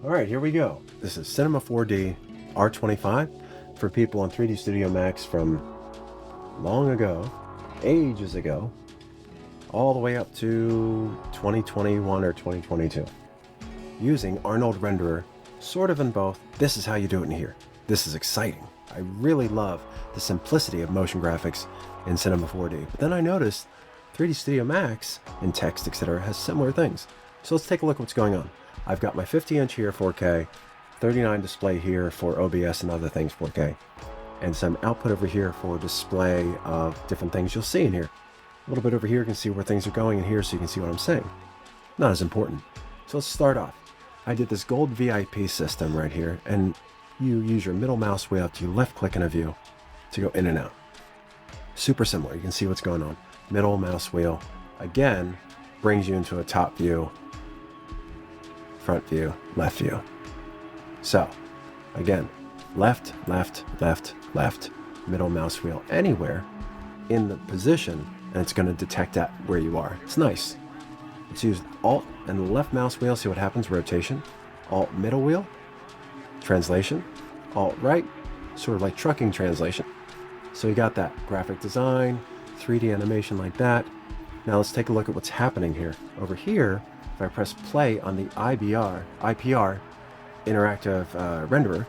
All right, here we go. This is Cinema 4D R25 for people on 3D Studio Max from long ago, ages ago, all the way up to 2021 or 2022. Using Arnold renderer, sort of in both. This is how you do it in here. This is exciting. I really love the simplicity of motion graphics in Cinema 4D. But then I noticed 3D Studio Max in text, etc. has similar things. So let's take a look at what's going on. I've got my 50-inch here, 4K, 39 display here for OBS and other things, 4K, and some output over here for display of different things you'll see in here. A little bit over here, you can see where things are going in here so you can see what I'm saying. Not as important. So let's start off. I did this gold VIP system right here, and you use your middle mouse wheel to left click in a view to go in and out. Super similar. You can see what's going on. Middle mouse wheel, again, brings you into a top view, front view, left view. So, again, left, left, left, left, middle mouse wheel anywhere in the position, and it's going to detect that where you are. It's nice. Let's use Alt and the left mouse wheel, see what happens, rotation. Alt middle wheel, translation. Alt right, sort of like trucking translation. So you got that graphic design, 3D animation like that. Now let's take a look at what's happening here. Over here, if I press play on the IPR, interactive renderer,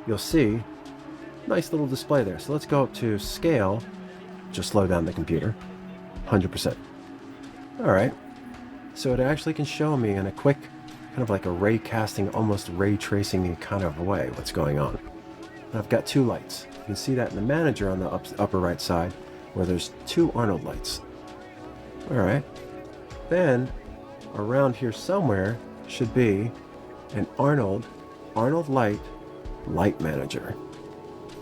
you'll see nice little display there. So let's go up to scale, just slow down the computer, 100%. All right, so it actually can show me in a quick, kind of like a ray casting, almost ray tracing kind of way what's going on. And I've got two lights. You can see that in the manager on the upper right side, where there's two Arnold lights. All right, then around here somewhere should be an Arnold light manager.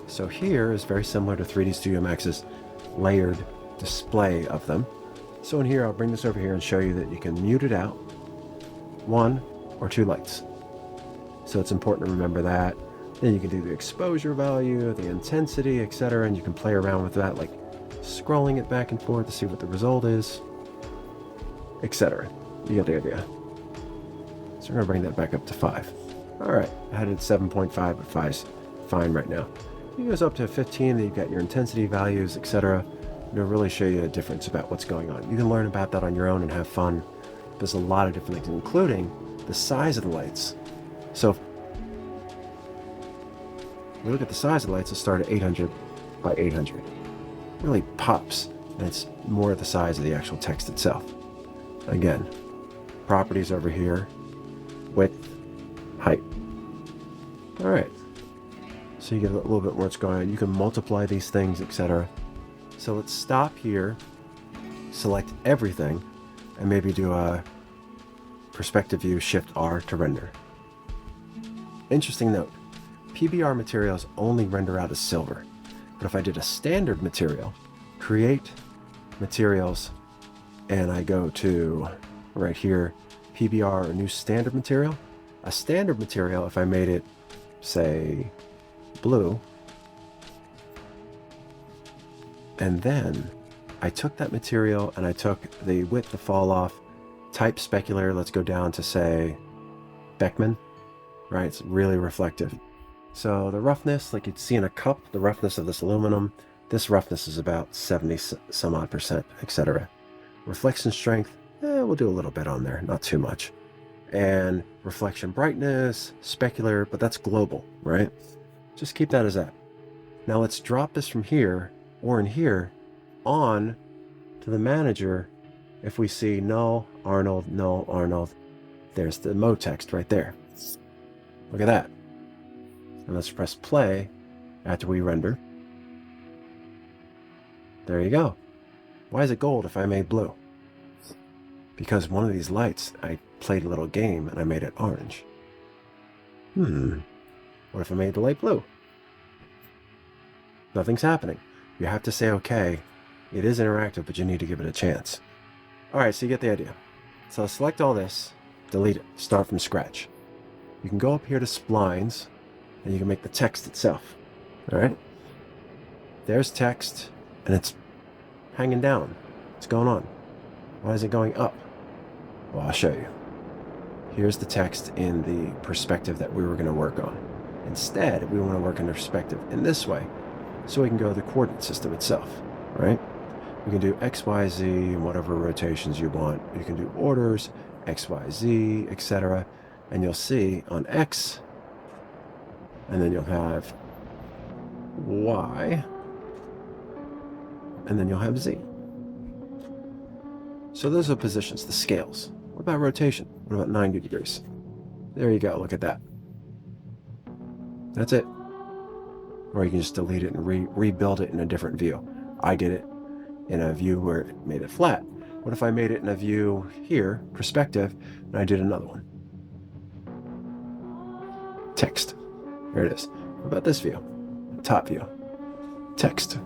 So here is very similar to 3D Studio Max's layered display of them. So in here, I'll bring this over here and show you that you can mute it out, one or two lights. So it's important to remember that. Then you can do the exposure value, the intensity, etc. And you can play around with that, like scrolling it back and forth to see what the result is, etc. You get the idea. So we're going to bring that back up to 5. All right, I had it at 7.5, but 5's fine right now. It goes up to 15, then you've got your intensity values, etc. It'll really show you a difference about what's going on. You can learn about that on your own and have fun. There's a lot of different things, including the size of the lights. So if we look at the size of the lights, it'll start at 800 by 800. It really pops, and it's more the size of the actual text itself. Again, properties over here, width, height. All right, so you get a little bit more what's going on. You can multiply these things, etc. So let's stop here, select everything, and maybe do a perspective view, Shift R to render. Interesting note, PBR materials only render out as silver, but if I did a standard material, create materials, and I go to right here, PBR or new standard material. A standard material, if I made it, say, blue, and then I took that material and I took the width, the fall off, type specular, let's go down to say Beckman, right? It's really reflective. So the roughness, like you'd see in a cup, the roughness of this aluminum, this roughness is about 70 some odd %, etc. Reflection strength, we'll do a little bit on there, not too much. And reflection brightness, specular, but that's global, right? Just keep that as that. Now let's drop this from here, or in here, on to the manager. If we see null Arnold, there's the mode text right there. Look at that. And let's press play after we render. There you go. Why is it gold if I made blue? Because one of these lights, I played a little game and I made it orange. What if I made the light blue? Nothing's happening. You have to say, okay, it is interactive, but you need to give it a chance. All right, so you get the idea. So I'll select all this, delete it, start from scratch. You can go up here to splines, and you can make the text itself. All right? There's text, and it's hanging down. What's going on? Why is it going up? Well, I'll show you. here's the text in the perspective that we were going to work on. Instead, we want to work in the perspective in this way, so we can go to the coordinate system itself, right? We can do X, Y, Z, and whatever rotations you want. You can do orders, X, Y, Z, etc. And you'll see on X, and then you'll have Y, and then you'll have Z. So those are positions, the scales. What about rotation? What about 90 degrees? There you go, look at that. That's it. Or you can just delete it and rebuild it in a different view. I did it in a view where it made it flat. What if I made it in a view here, perspective, and I did another one? Text. There it is. What about this view? Top view. Text.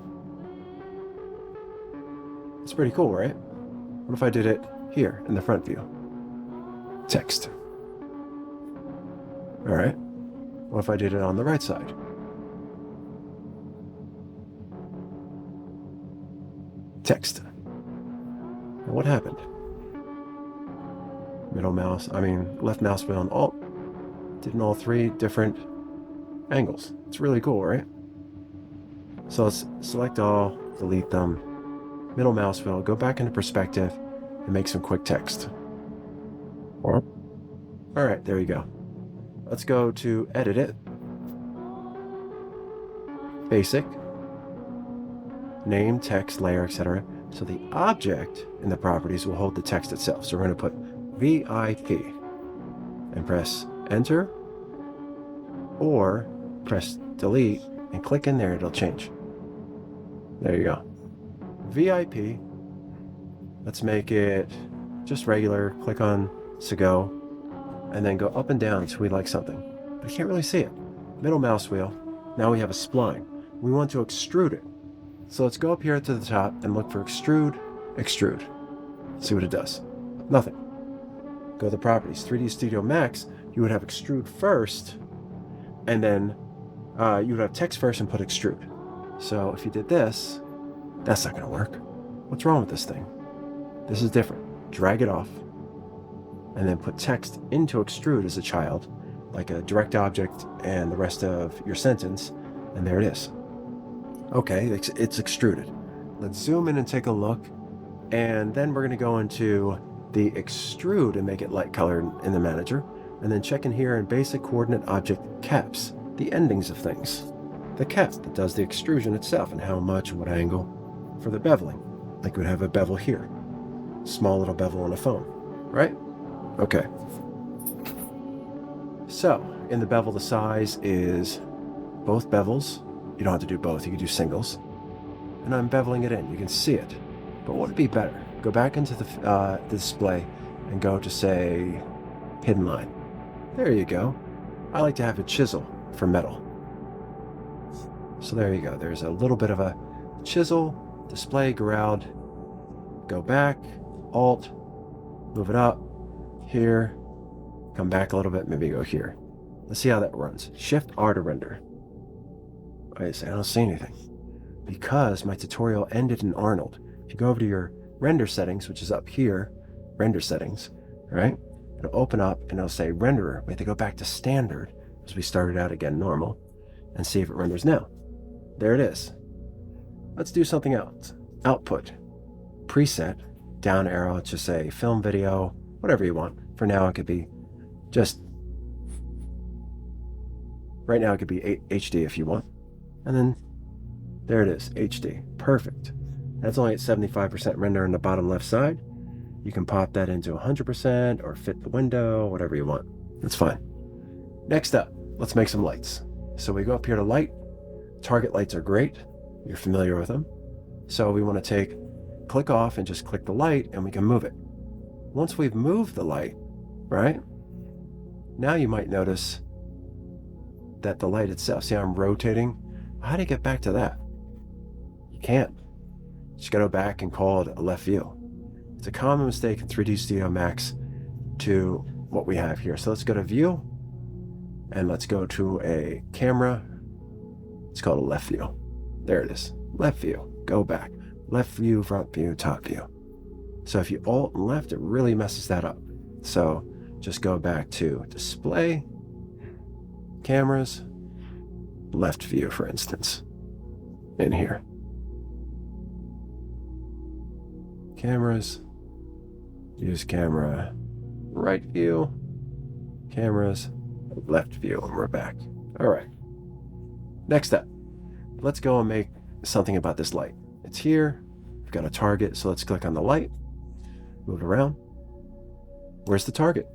It's pretty cool, right? What if I did it here in the front view? Text. All right. What if I did it on the right side? Text. Now what happened? Left mouse wheel and Alt did in all three different angles. It's really cool, right? So let's select all, delete them, middle mouse wheel, go back into perspective, and make some quick text. All right, there you go. Let's go to edit it. Basic. Name, text, layer, etc. So the object in the properties will hold the text itself. So we're going to put VIP and press enter, or press delete and click in there, it'll change. There you go. VIP. Let's make it just regular. Click on Sego and then go up and down until we like something. But you can't really see it. Middle mouse wheel. Now we have a spline. We want to extrude it. So let's go up here to the top and look for extrude, extrude. See what it does. Nothing. Go to the properties. 3D Studio Max, you would have extrude first, and then you would have text first and put extrude. So if you did this, that's not going to work. What's wrong with this thing? This is different. Drag it off, and then put text into extrude as a child, like a direct object and the rest of your sentence, and there it is. Okay, it's extruded. Let's zoom in and take a look, and then we're going to go into the extrude and make it light colored in the manager, and then check in here in basic coordinate object caps, the endings of things. The cap that does the extrusion itself and how much, what angle for the beveling. Like we'd have a bevel here. Small little bevel on a phone, right? Okay. So in the bevel, the size is both bevels. You don't have to do both, you can do singles. And I'm beveling it in, you can see it. But what would be better? Go back into the display and go to, say, hidden line. There you go. I like to have a chisel for metal. So there you go, there's a little bit of a chisel, display, ground. Go back, Alt, move it up, here, come back a little bit, maybe go here. Let's see how that runs. Shift R to render. I don't see anything because my tutorial ended in Arnold. If you go over to your render settings, which is up here, render settings, right? It'll open up and it'll say renderer. We have to go back to standard as we started out again normal and see if it renders now. There it is. Let's do something else. Output, preset, down arrow to say film, video, whatever you want. For now, it could be just, right now it could be HD if you want. And then there it is, HD. Perfect. That's only at 75% render on the bottom left side. You can pop that into 100% or fit the window, whatever you want. That's fine. Next up, let's make some lights. So we go up here to light. Target lights are great. You're familiar with them. So we want to click off and just click the light and we can move it. Once we've moved the light, right? Now you might notice that the light itself, see how I'm rotating? How do you get back to that? You can't. Just gotta go back and call it a left view. It's a common mistake in 3D Studio Max to what we have here. So let's go to view and let's go to a camera. It's called a left view. There it is. Left view. Go back. Left view, front view, top view. So if you alt and left, it really messes that up. So just go back to display, cameras, left view, for instance, in here. Cameras, use camera, right view, cameras, left view, and we're back. All right. Next up, let's go and make something about this light. It's here. We've got a target, so let's click on the light, move it around. Where's the target?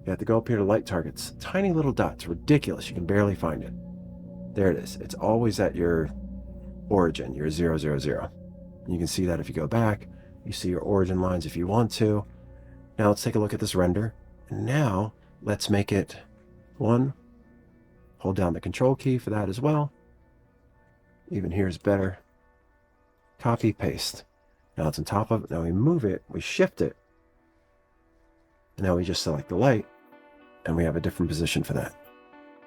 You have to go up here to light targets. Tiny little dots, ridiculous. You can barely find it. There it is. It's always at your origin, your 0, 0, 0. You can see that if you go back. You see your origin lines if you want to. Now let's take a look at this render. And now let's make it 1. Hold down the control key for that as well. Even here is better. Copy, paste. Now it's on top of it. Now we move it, we shift it. And now we just select the light, and we have a different position for that.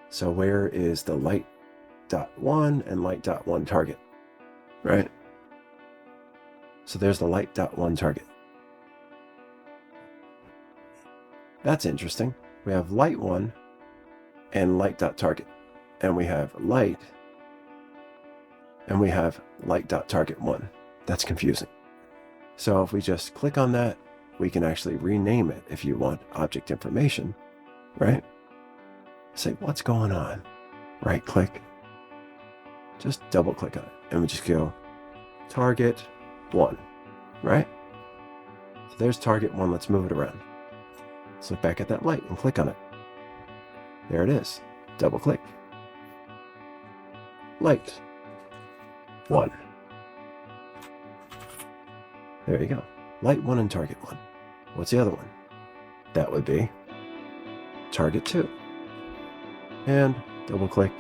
So where is the light dot 1 and light dot 1 target? Right? So there's the light dot 1 target. That's interesting. We have light 1 and light dot target. And we have light, and we have light dot target 1. That's confusing. So if we just click on that, we can actually rename it if you want object information, right? Say, what's going on? Right click, just double click on it, and we just go target 1, right? So there's target 1. Let's move it around. Let's look back at that light and click on it. There it is. Double click. Light 1. There you go. Light 1 and target 1. What's the other one? That would be target 2. And double click.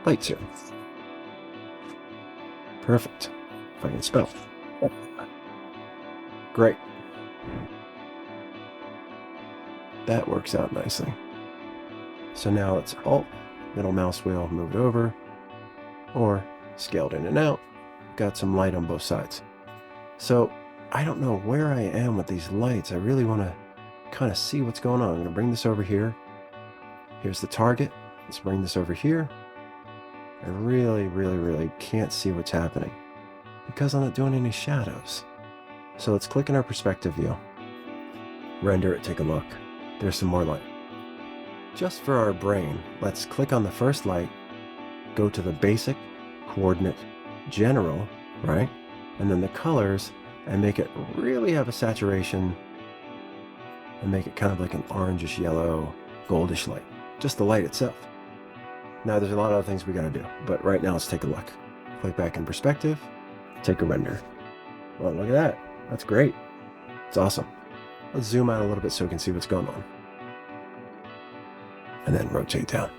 Light 2. Perfect. If I can spell. Great. That works out nicely. So now it's Alt, middle mouse wheel, move it over, or scaled in and out. Got some light on both sides. So I don't know where I am with these lights. I really want to kind of see what's going on. I'm going to bring this over here. Here's the target. Let's bring this over here. I really can't see what's happening because I'm not doing any shadows. So let's click in our perspective view. Render it, take a look. There's some more light. Just for our brain, let's click on the first light, go to the basic, coordinate, general, right? And then the colors, and make it really have a saturation and make it kind of like an orangish yellow, goldish light. Just the light itself. Now there's a lot of other things we gotta do, but right now let's take a look. Click back in perspective, take a render. Well, look at that. That's great. It's awesome. Let's zoom out a little bit so we can see what's going on. And then rotate down.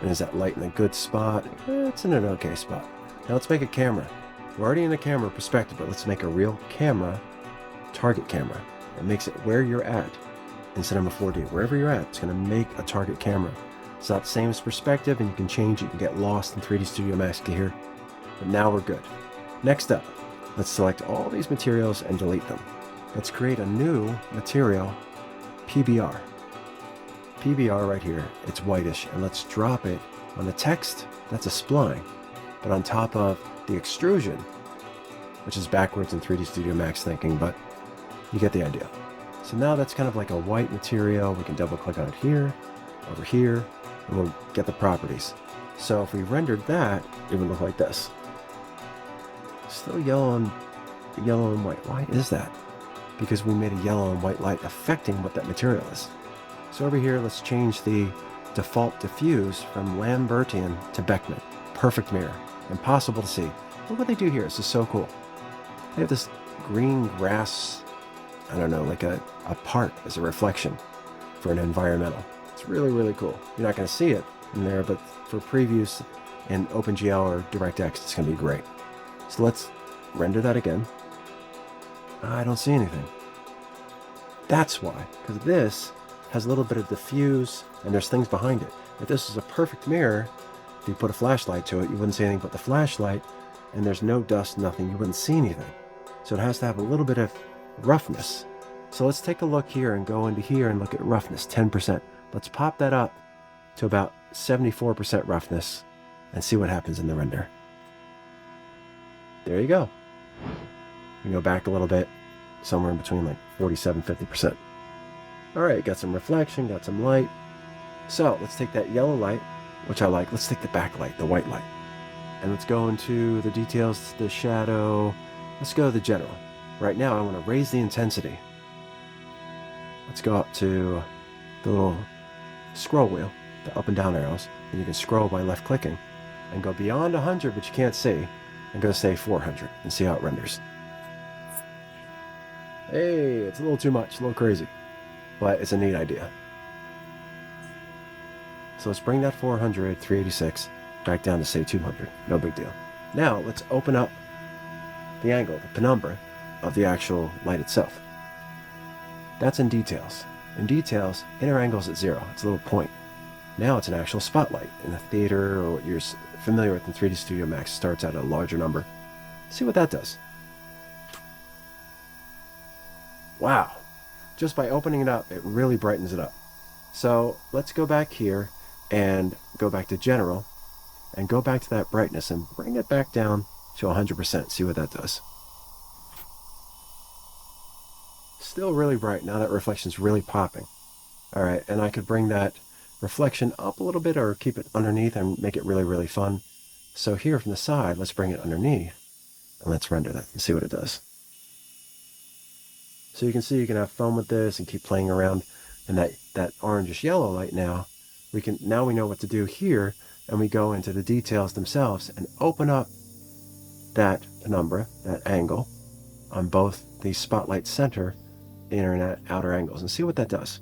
And is that light in a good spot? It's in an okay spot. Now let's make a camera. We're already in a camera perspective, but let's make a real camera, target camera. It makes it where you're at in Cinema 4D. Wherever you're at, it's going to make a target camera. It's not the same as perspective, and you can change it. You can get lost in 3D Studio Max to here. But now we're good. Next up, let's select all these materials and delete them. Let's create a new material, PBR. PBR right here, it's whitish, and let's drop it on the text. That's a spline, but on top of the extrusion, which is backwards in 3D Studio Max thinking, but you get the idea. So now that's kind of like a white material. We can double click on it here, over here, and we'll get the properties. So if we rendered that, it would look like this. Still yellow and white. Why is that? Because we made a yellow and white light affecting what that material is. So over here, let's change the default diffuse from Lambertian to Beckman. Perfect mirror. Impossible to see. Look what they do here. This is so cool. They have this green grass, I don't know, like a part as a reflection for an environmental. It's really cool. You're not going to see it in there, but for previews in OpenGL or DirectX, it's going to be great. So let's render that again. I don't see anything. That's why, because this has a little bit of diffuse and there's things behind it. If this is a perfect mirror, if you put a flashlight to it, you wouldn't see anything but the flashlight, and there's no dust, nothing, you wouldn't see anything. So it has to have a little bit of roughness So let's take a look here and go into here and look at roughness, 10%. Let's pop that up to about 74% roughness and see what happens in the render. There you go. You can go back a little bit, somewhere in between like 47, 50%. All right, got some reflection, got some light. So let's take that yellow light, which I like. Let's take the backlight, the white light. And let's go into the details, the shadow. Let's go to the general. Right now, I want to raise the intensity. Let's go up to the little scroll wheel, the up and down arrows. And you can scroll by left clicking and go beyond 100, but you can't see, and go say 400 and see how it renders. Hey, it's a little too much, a little crazy, but it's a neat idea. So let's bring that 400, 386 back down to say 200. No big deal. Now let's open up the angle, the penumbra of the actual light itself. That's in details. In details, inner angle is at 0. It's a little point. Now it's an actual spotlight in a theater, or what you're familiar with in 3D Studio Max starts at a larger number. See what that does. Wow. Just by opening it up, it really brightens it up. So let's go back here and go back to general and go back to that brightness and bring it back down to 100%. See what that does. Still really bright. Now that reflection's really popping. All right, and I could bring that reflection up a little bit or keep it underneath and make it really, really fun. So here from the side, let's bring it underneath and let's render that and see what it does. So you can see you can have fun with this and keep playing around. And that orangish yellow light now we know what to do here, and we go into the details themselves and open up that penumbra, that angle, on both the spotlight center, inner and outer angles, and see what that does.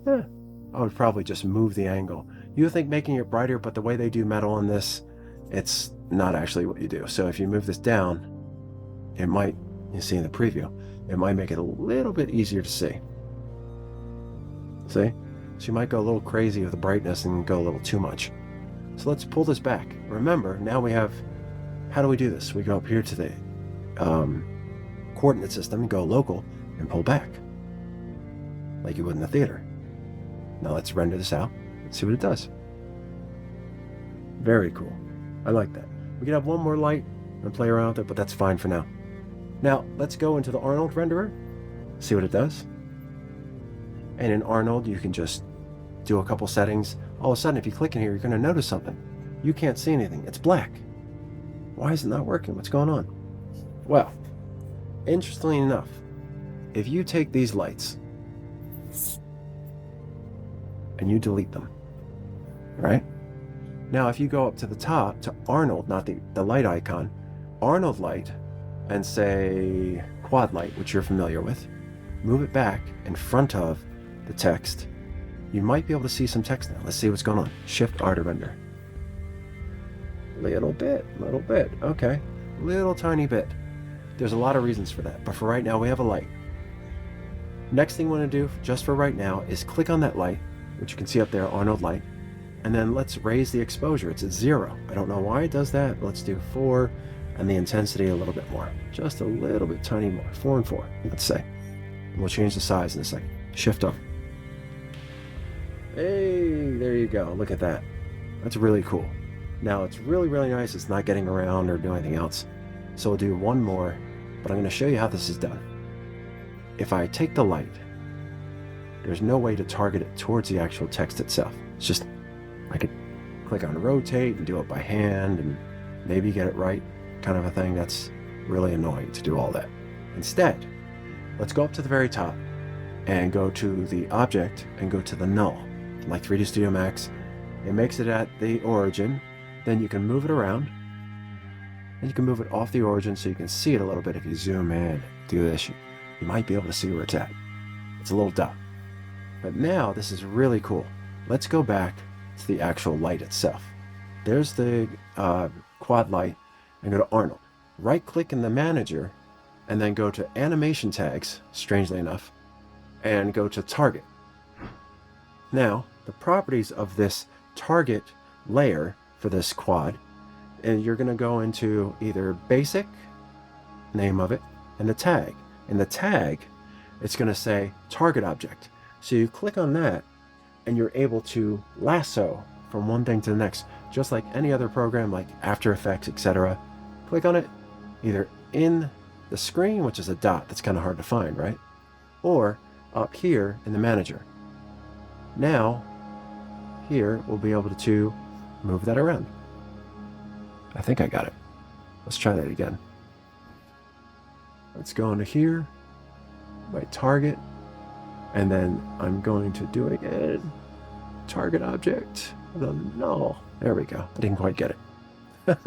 I would probably just move the angle. You would think making it brighter, but the way they do metal on this, it's not actually what you do. So if you move this down, it might, you see in the preview, it might make it a little bit easier to see. See? So you might go a little crazy with the brightness and go a little too much. So let's pull this back. Remember, now we have, how do we do this? We go up here to the coordinate system and go local and pull back, like you would in the theater. Now let's render this out and see what it does. Very cool. I like that. We can have one more light and play around with it, but that's fine for now. Now let's go into the Arnold renderer, see what it does. And in Arnold, you can just do a couple settings. All of a sudden, if you click in here, you're going to notice something. You can't see anything. It's black. Why is it not working? What's going on? Well, interestingly enough, if you take these lights and you delete them, right? Now, if you go up to the top to Arnold, not the light icon, Arnold light, and say quad light, which you're familiar with, move it back in front of the text, you might be able to see some text now. Let's see what's going on. Shift R to render. Little bit, okay. Little tiny bit. There's a lot of reasons for that, but for right now, we have a light. Next thing we want to do, just for right now, is click on that light, which you can see up there, Arnold light, and then let's raise the exposure. It's at 0. I don't know why it does that, but let's do 4, and the intensity a little bit more. Just a little bit tiny more, 4 and 4, let's say. And we'll change the size in a second. Shift up. Hey, there you go. Look at that. That's really cool. Now it's really, really nice. It's not getting around or doing anything else. So we'll do one more, but I'm going to show you how this is done. If I take the light, there's no way to target it towards the actual text itself. It's just, I could click on rotate and do it by hand and maybe get it right, kind of a thing. That's really annoying to do all that. Instead, let's go up to the very top and go to the object and go to the null. Like 3D Studio Max, it makes it at the origin. Then you can move it around, and you can move it off the origin so you can see it a little bit. If you zoom in, do this, you might be able to see where it's at. It's a little dot. But now this is really cool. Let's go back to the actual light itself. There's the quad light, and go to Arnold. Right click in the manager, and then go to animation tags, strangely enough, and go to target. Now, the properties of this target layer for this quad, and you're going to go into either basic, name of it, and the tag. In the tag, it's going to say target object. So you click on that and you're able to lasso from one thing to the next, just like any other program like After Effects, etc. Click on it either in the screen, which is a dot that's kind of hard to find, right? Or up here in the manager. Now, here we'll be able to move that around. I think I got it. Let's try that again. Let's go into here, my target, and then I'm going to do it again. Target object, the null. There we go. I didn't quite get it.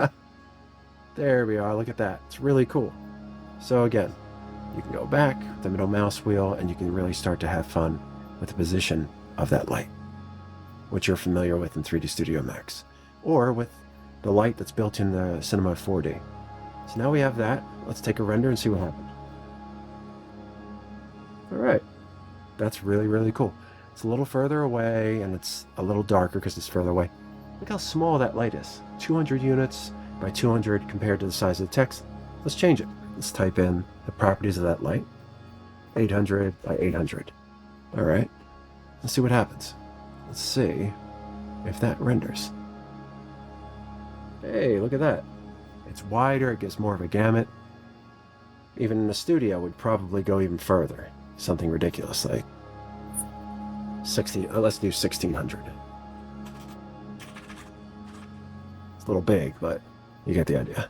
There we are. Look at that. It's really cool. So again, you can go back with the middle mouse wheel and you can really start to have fun with the position of that light, which you're familiar with in 3D Studio Max, or with the light that's built in the Cinema 4D. So now we have that. Let's take a render and see what happens. All right. That's really, really cool. It's a little further away and it's a little darker because it's further away. Look how small that light is. 200 units by 200 compared to the size of the text. Let's change it. Let's type in the properties of that light. 800 by 800. All right. Let's see what happens. Let's see if that renders. Hey, look at that. It's wider. It gives more of a gamut. Even in the studio, would probably go even further. Something ridiculous like 60. Let's do 1600. It's a little big, but you get the idea.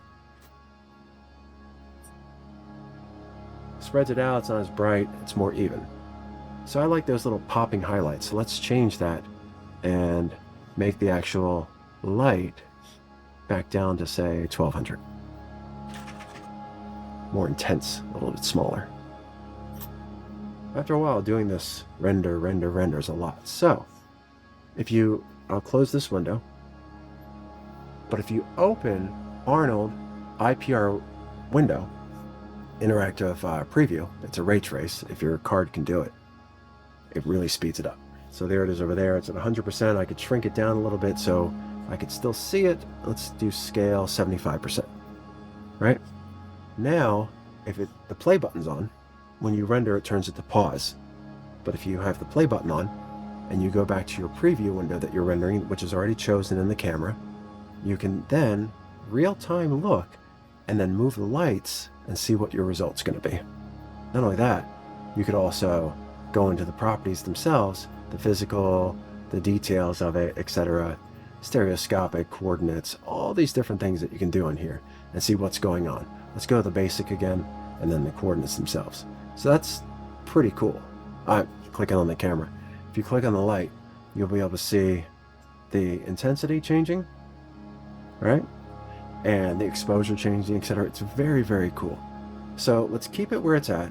Spreads it out. It's not as bright. It's more even. So I like those little popping highlights. So let's change that and make the actual light back down to say 1200. More intense, a little bit smaller. After a while doing this renders a lot. So I'll close this window, but if you open Arnold IPR window, interactive preview, it's a ray trace. If your card can do it, it really speeds it up. So there it is over there. It's at 100%. I could shrink it down a little bit so I could still see it. Let's do scale 75%. Right? Now, if the play button's on, when you render, it turns it to pause. But if you have the play button on and you go back to your preview window that you're rendering, which is already chosen in the camera, you can then real-time look and then move the lights and see what your result's going to be. Not only that, you could also go into the properties themselves, the physical, the details of it, etc., stereoscopic coordinates, all these different things that you can do in here and see what's going on. Let's go to the basic again and then the coordinates themselves. So that's pretty cool. Clicking on the camera. If you click on the light, you'll be able to see the intensity changing, right? And the exposure changing, etc. It's very, very cool. So let's keep it where it's at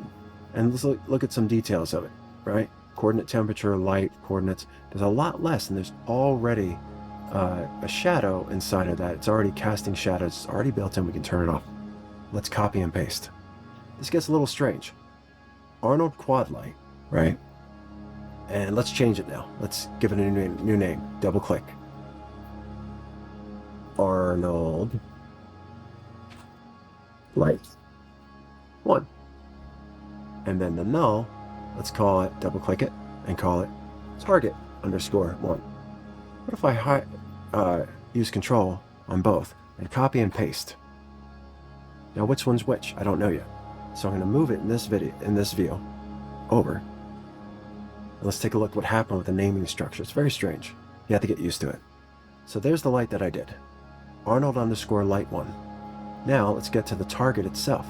and let's look at some details of it, right? Coordinate temperature, light, coordinates. There's a lot less and there's already a shadow inside of that. It's already casting shadows. It's already built in. We can turn it off. Let's copy and paste. This gets a little strange. Arnold quad light, right? And let's change it now. Let's give it a new name. Double click. Arnold light 1. And then the null, let's call it, double click it, and call it target _1. What if I use control on both and copy and paste? Now which one's which? I don't know yet. So I'm going to move it in this view over. And let's take a look what happened with the naming structure. It's very strange. You have to get used to it. So there's the light that I did. Arnold _light 1. Now let's get to the target itself.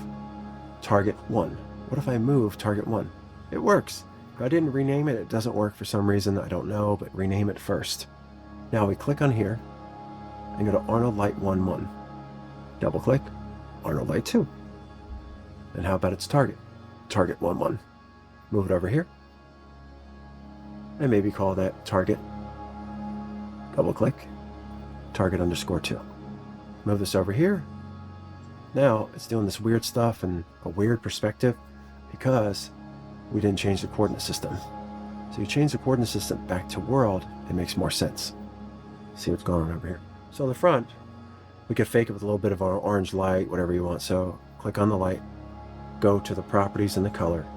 Target 1. What if I move target 1? It works. If I didn't rename it, it doesn't work for some reason. I don't know, but rename it first. Now we click on here and go to Arnold light 1 1. Double click Arnold light 2. And how about its target? Target 1 1. Move it over here. And maybe call that target. Double click. Target _2. Move this over here. Now it's doing this weird stuff and a weird perspective because we didn't change the coordinate system. So you change the coordinate system back to world, it makes more sense. See what's going on over here. So in the front, we could fake it with a little bit of our orange light, whatever you want. So click on the light, go to the properties and the color,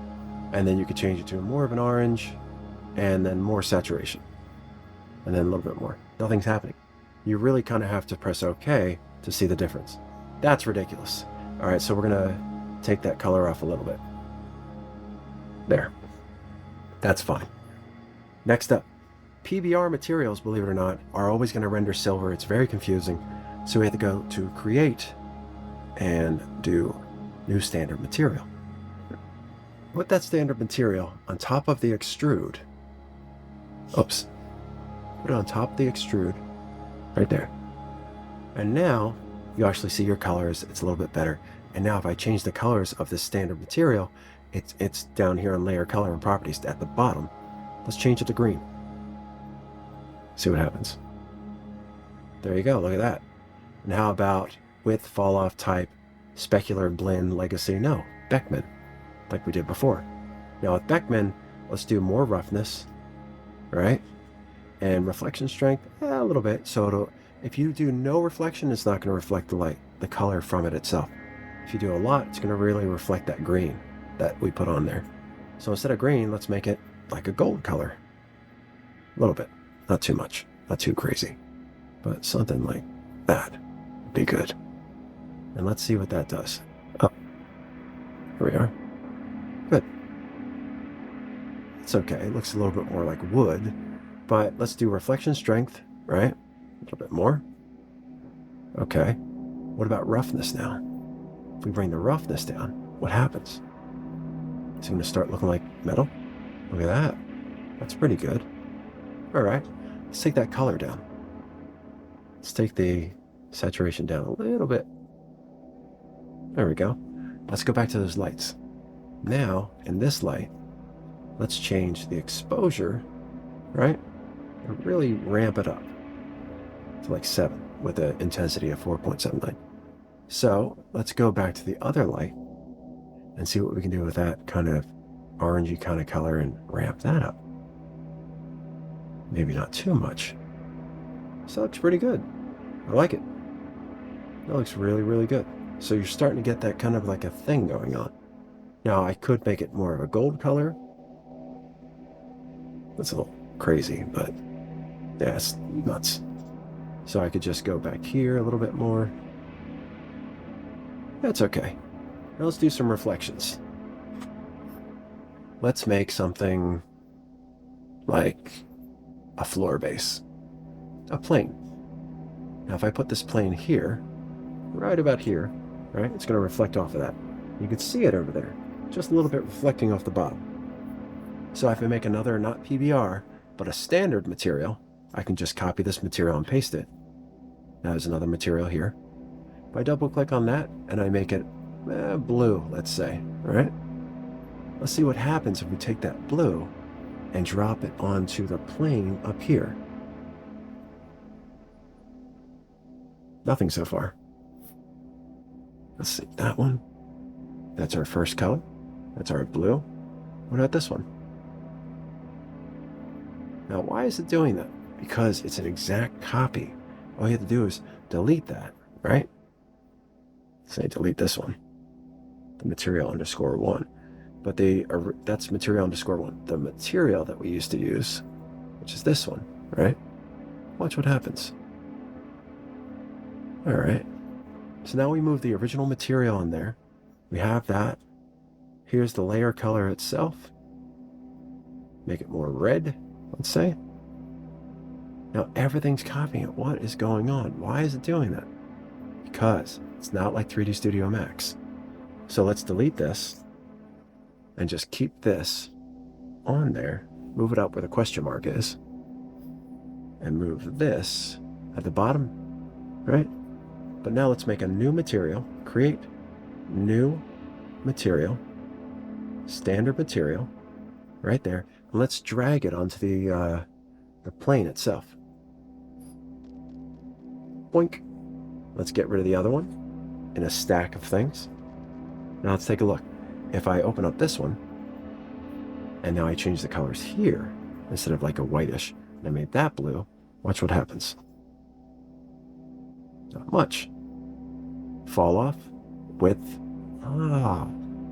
and then you could change it to more of an orange, and then more saturation, and then a little bit more. Nothing's happening. You really kind of have to press OK to see the difference. That's ridiculous. All right, so we're gonna take that color off a little bit. There. That's fine. Next up, PBR materials, believe it or not, are always going to render silver. It's very confusing. So we have to go to create and do new standard material. Put that standard material on top of the extrude. Oops. Put it on top of the extrude right there. And now you actually see your colors. It's a little bit better. And now if I change the colors of this standard material, it's down here on layer, color, and properties at the bottom. Let's change it to green. See what happens. There you go. Look at that. And how about width, fall off, type, specular, blend, legacy? No, Beckman, like we did before. Now with Beckman, let's do more roughness, right? And reflection strength, a little bit. So if you do no reflection, it's not going to reflect the light, the color from it itself. If you do a lot, it's going to really reflect that green that we put on there. So instead of green, let's make it like a gold color. A little bit, not too much, not too crazy, but something like that would be good. And let's see what that does. Oh, here we are. Good. It's okay. It looks a little bit more like wood, but let's do reflection strength, right? A little bit more. Okay. What about roughness now? If we bring the roughness down, what happens? It's going to start looking like metal. Look at that. That's pretty good. All right. Let's take that color down. Let's take the saturation down a little bit. There we go. Let's go back to those lights. Now, in this light, let's change the exposure, right? And really ramp it up to like 7 with an intensity of 4.79. So let's go back to the other light and see what we can do with that kind of orangey kind of color and ramp that up. Maybe not too much. So that looks pretty good. I like it. That looks really, really good. So you're starting to get that kind of like a thing going on. Now I could make it more of a gold color. That's a little crazy, but yeah, it's nuts. So I could just go back here a little bit more. That's okay. Now let's do some reflections. Let's make something like a floor base, a plane. Now if I put this plane here, right about here, right, it's going to reflect off of that. You can see it over there, just a little bit reflecting off the bottom. So if I make another, not PBR, but a standard material, I can just copy this material and paste it. Now there's another material here. If I double click on that and I make it blue, let's say, right? Let's see what happens if we take that blue and drop it onto the plane up here. Nothing so far. Let's see, that one. That's our first color. That's our blue. What about this one? Now, why is it doing that? Because it's an exact copy. All you have to do is delete that, right? Say delete this one, the material underscore 1. But that's material underscore 1. The material that we used to use, which is this one, right? Watch what happens. All right. So now we move the original material in there. We have that. Here's the layer color itself. Make it more red, let's say. Now everything's copying it. What is going on? Why is it doing that? Because it's not like 3D Studio Max. So let's delete this and just keep this on there. Move it up where the question mark is. And move this at the bottom, right? But now let's make a new material. Create new material. Standard material. Right there. And let's drag it onto the plane itself. Boink. Let's get rid of the other one in a stack of things. Now let's take a look. If I open up this one, and now I change the colors here, instead of like a whitish, and I made that blue, watch what happens. Not much. Fall off, width,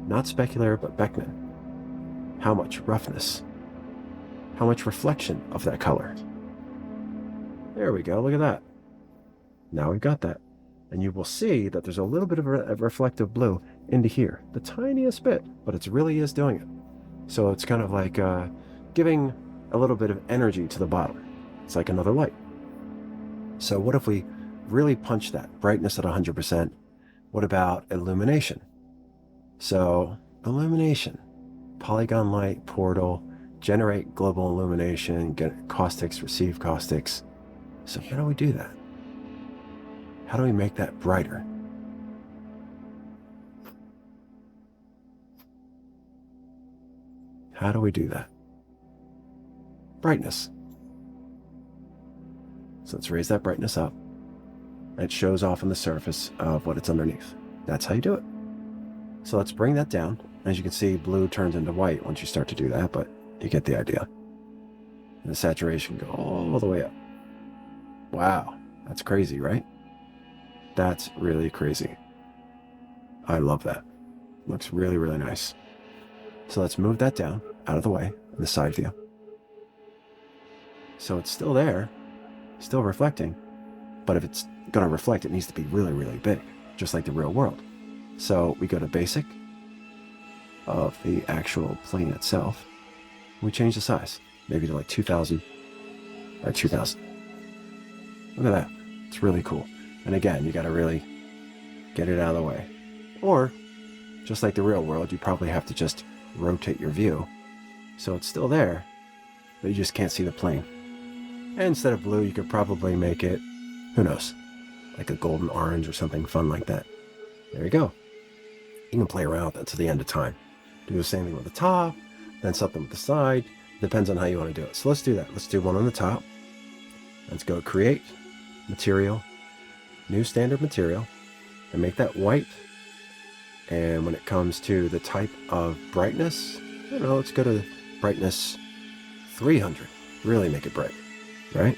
Not specular, but Beckman. How much roughness? How much reflection of that color? There we go, look at that. Now we've got that. And you will see that there's a little bit of a reflective blue into here. The tiniest bit, but it really is doing it. So it's kind of like giving a little bit of energy to the bottom. It's like another light. So what if we really punch that brightness at 100%? What about illumination? So illumination, polygon light, portal, generate global illumination, get caustics, receive caustics. So how do we do that? How do we make that brighter? How do we do that? Brightness. So let's raise that brightness up. It shows off on the surface of what it's underneath. That's how you do it. So let's bring that down. As you can see, blue turns into white once you start to do that, but you get the idea. And the saturation go all the way up. Wow, that's crazy, right? That's really crazy. I love that. Looks really, really nice. So let's move that down out of the way in the side view. So it's still there, still reflecting, but if it's going to reflect, it needs to be really, really big, just like the real world. So we go to basic of the actual plane itself. We change the size, maybe to like 2000 or 2000. Look at that. It's really cool. And again, you got to really get it out of the way. Or just like the real world, you probably have to just rotate your view. So it's still there, but you just can't see the plane. And instead of blue, you could probably make it, who knows, like a golden orange or something fun like that. There you go. You can play around with that to the end of time. Do the same thing with the top, then something with the side. Depends on how you want to do it. So let's do that. Let's do one on the top. Let's go create, material, new standard material, and make that white. And when it comes to the type of brightness, I don't know, let's go to brightness 300. Really make it bright, right?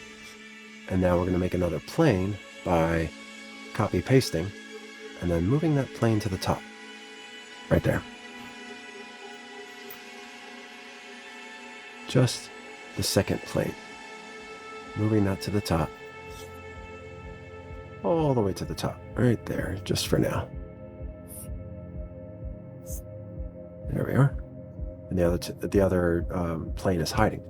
And now we're going to make another plane by copy pasting and then moving that plane to the top. Right there. Just the second plane. Moving that to the top. All the way to the top. Right there, just for now. There we are. And the other plane is hiding.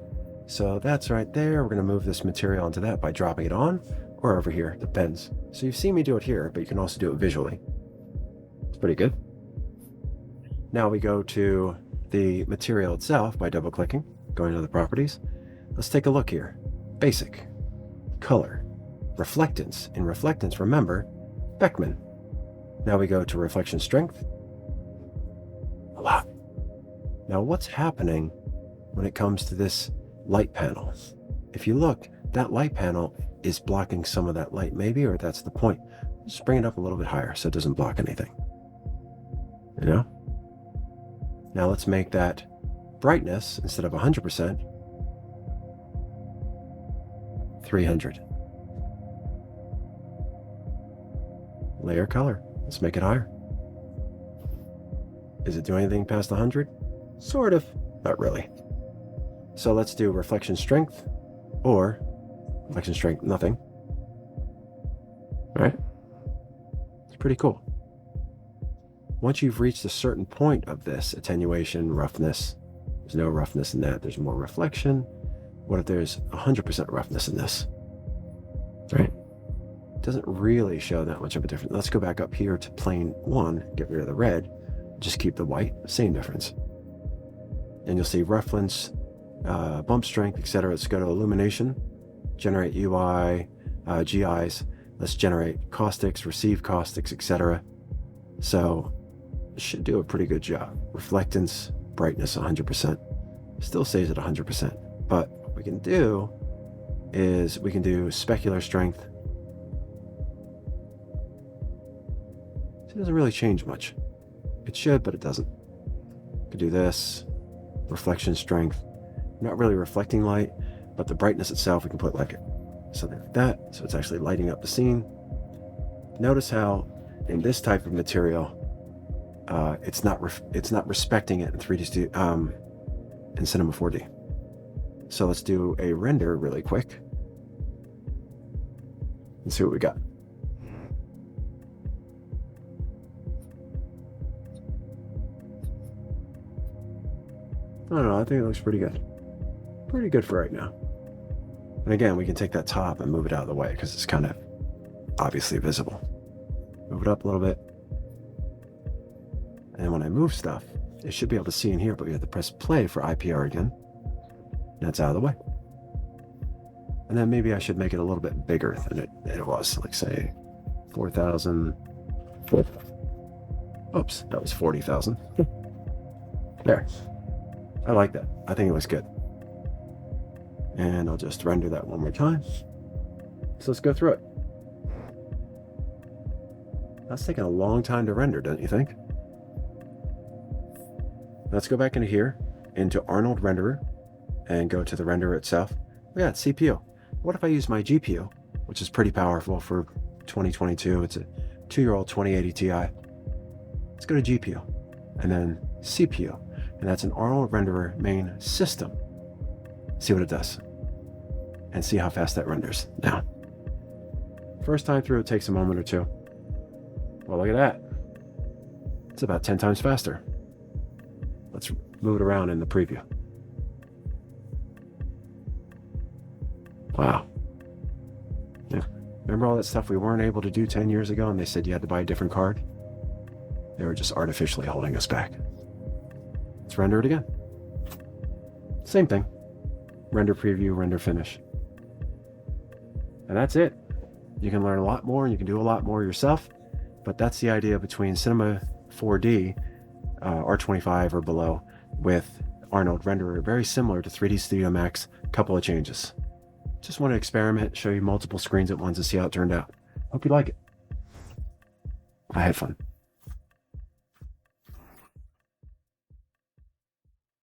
So that's right there. We're going to move this material into that by dropping it on or over here. Depends. So you've seen me do it here, but you can also do it visually. It's pretty good. Now we go to the material itself by double clicking, going to the properties. Let's take a look here. Basic, color, reflectance. In reflectance, remember, Beckman. Now we go to reflection strength. A lot. Now what's happening when it comes to this light panel? If you look, that light panel is blocking some of that light, maybe, or that's the point. Just bring it up a little bit higher so it doesn't block anything. You know? Now let's make that brightness, instead of 100%, 300. Layer color. Let's make it higher. Is it doing anything past 100? Sort of. Not really. So let's do reflection strength, or reflection strength nothing. All right? It's pretty cool. Once you've reached a certain point of this attenuation, roughness, there's no roughness in that, there's more reflection. What if there's 100% roughness in this? Right? It doesn't really show that much of a difference. Let's go back up here to plane 1, get rid of the red, just keep the white, same difference. And you'll see reference, bump strength, etc. Let's go to illumination, generate UI, GIs. Let's generate caustics, receive caustics, etc. So it should do a pretty good job. Reflectance, brightness 100%. Still stays at 100%. But what we can do is we can do specular strength. So it doesn't really change much. It should, but it doesn't. We can do this. Reflection strength. Not really reflecting light, but the brightness itself, we can put like something like that. So it's actually lighting up the scene. Notice how in this type of material, it's not respecting it in 3D Studio, in Cinema 4D. So let's do a render really quick and see what we got. I don't know, I think it looks pretty good. Pretty good for right now. And again, we can take that top and move it out of the way because it's kind of obviously visible. Move it up a little bit. And when I move stuff, it should be able to see in here, but we have to press play for IPR again. That's out of the way. And then maybe I should make it a little bit bigger than it was, like say 4,000. Oops, that was 40,000. There. I like that. I think it looks good. And I'll just render that one more time. So let's go through it. That's taking a long time to render, don't you think? Let's go back into here, into Arnold Renderer, and go to the renderer itself. Look at that, CPU. What if I use my GPU, which is pretty powerful for 2022? It's a 2-year-old 2080 Ti. Let's go to GPU, and then CPU, and that's an Arnold Renderer main system. See what it does, and see how fast that renders. Now, first time through, it takes a moment or two. Well, look at that. It's about 10 times faster. Let's move it around in the preview. Wow. Yeah. Remember all that stuff we weren't able to do 10 years ago and they said you had to buy a different card? They were just artificially holding us back. Let's render it again. Same thing. Render preview, render finish. And that's it. You can learn a lot more and you can do a lot more yourself, but that's the idea between Cinema 4D, R25 or below, with Arnold Renderer. Very similar to 3D Studio Max, couple of changes. Just want to experiment, show you multiple screens at once and see how it turned out. Hope you like it. I had fun.